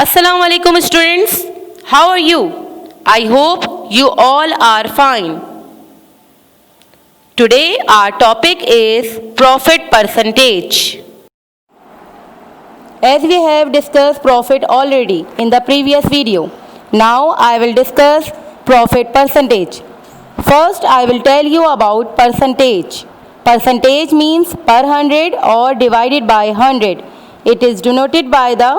Assalamu alaikum students. How are you? I hope you all are fine. Today our topic is profit percentage. As we have discussed profit already in the previous video, now I will discuss profit percentage. First I will tell you about percentage. Percentage means per 100 or divided by 100. It is denoted by the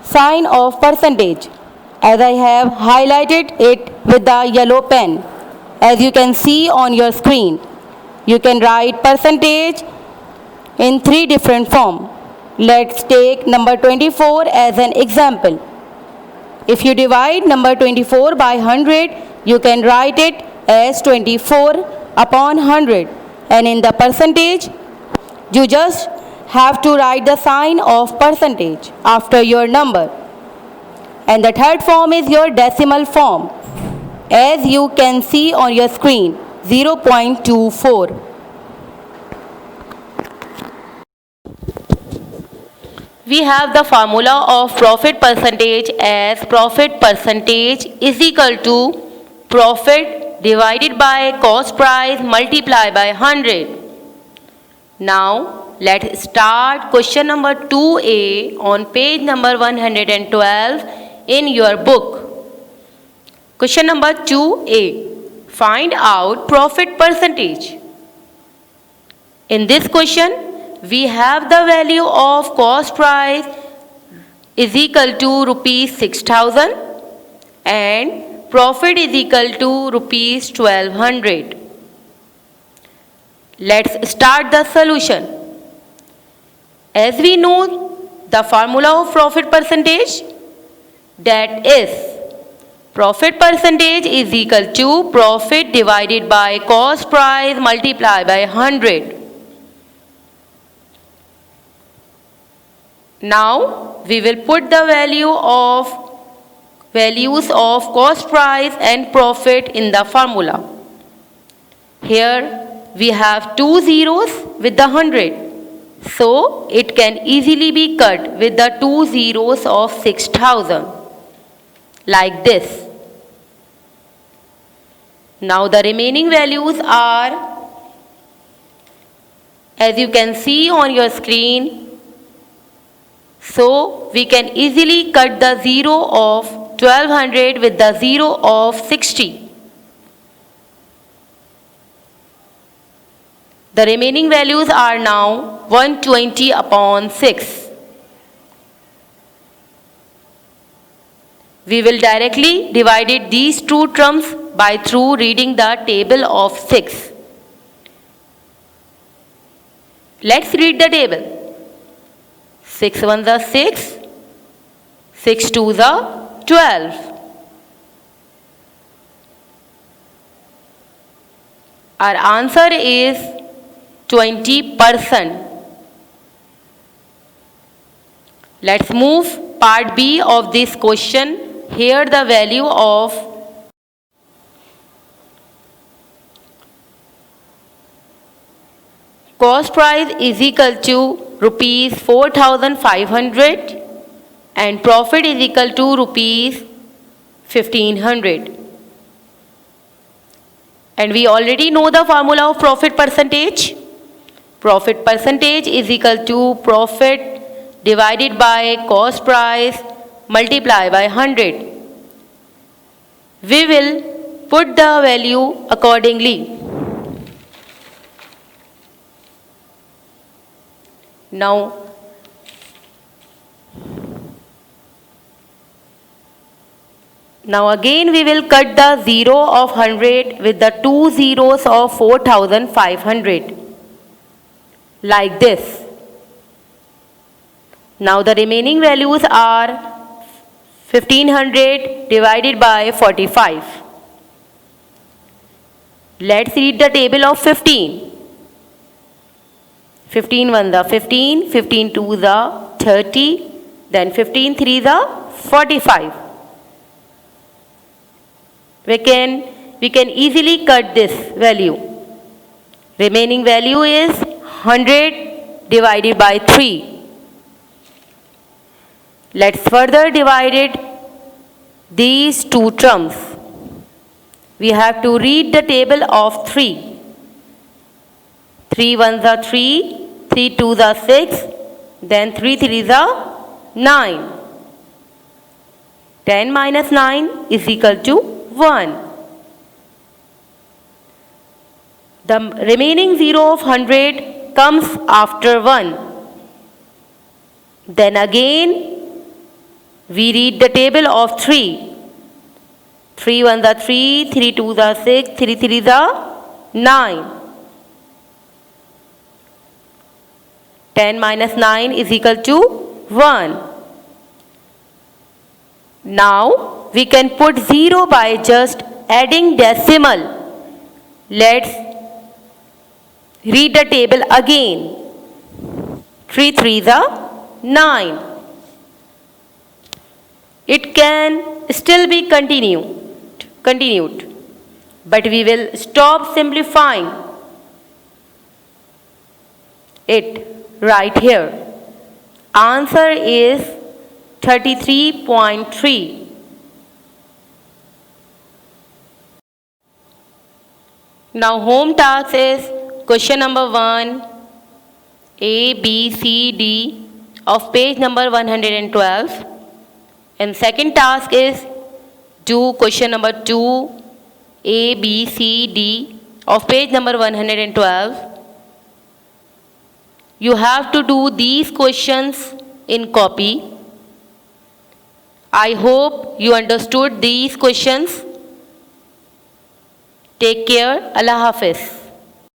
sign of percentage, as I have highlighted it with the yellow pen. As you can see on your screen, you can write percentage in three different forms. Let's take number 24 as an example. If you divide number 24 by 100, you can write it as 24 upon 100, and in the percentage you just have to write the sign of percentage after your number. And the third form is your decimal form, as you can see on your screen, 0.24. We have the formula of profit percentage as profit percentage is equal to profit divided by cost price multiplied by 100. Now let's start question number 2A on page number 112 in your book. Question number 2A. Find out profit percentage. In this question, we have the value of cost price is equal to rupees 6,000 and profit is equal to rupees 1,200. Let's start the solution. As we know the formula of profit percentage, that is profit percentage is equal to profit divided by cost price multiplied by 100. Now we will put the values of cost price and profit in the formula. Here we have two zeros with the 100. So it can easily be cut with the two zeros of 6,000 like this. Now the remaining values are, as you can see on your screen, so we can easily cut the 0 of 1,200 with the 0 of 60. The remaining values are now 120 upon 6. We will directly divide these two terms by through reading the table of 6. Let's read the table. 6 1s are 6, 6 2s are 12. Our answer is 20%. Let's move part B of this question. Here the value of cost price is equal to rupees 4,500 and profit is equal to rupees 1,500. And we already know the formula of profit percentage. Profit percentage is equal to profit divided by cost price multiplied by 100. We will put the value accordingly. Now again we will cut the 0 of 100 with the two zeros of 4,500 like this. Now the remaining values are 1,500 divided by 45. Let's read the table of 15. 15 1s are 15, 15 2s are 30, then 15 3s are 45. We can easily cut this value. Remaining value is 100 divided by 3. Let's further divide it, these two terms. We have to read the table of 3. 3 ones are 3, 3 twos are 6, then 3 threes are 9. 10 minus 9 is equal to 1. The remaining 0 of 100 comes after 1. Then again we read the table of 3. 3 ones are 3, 3 twos are 6, 3 threes are 9. 10 minus 9 is equal to 1. Now we can put 0 by just adding decimal. Let's read the table again. 3 threes are 9. It can still be continued, but we will stop simplifying it right here. Answer is 33.3. Now home task is question number 1, A, B, C, D of page number 112. And second task is do question number 2, A, B, C, D of page number 112. You have to do these questions in copy. I hope you understood these questions. Take care. Allah Hafiz.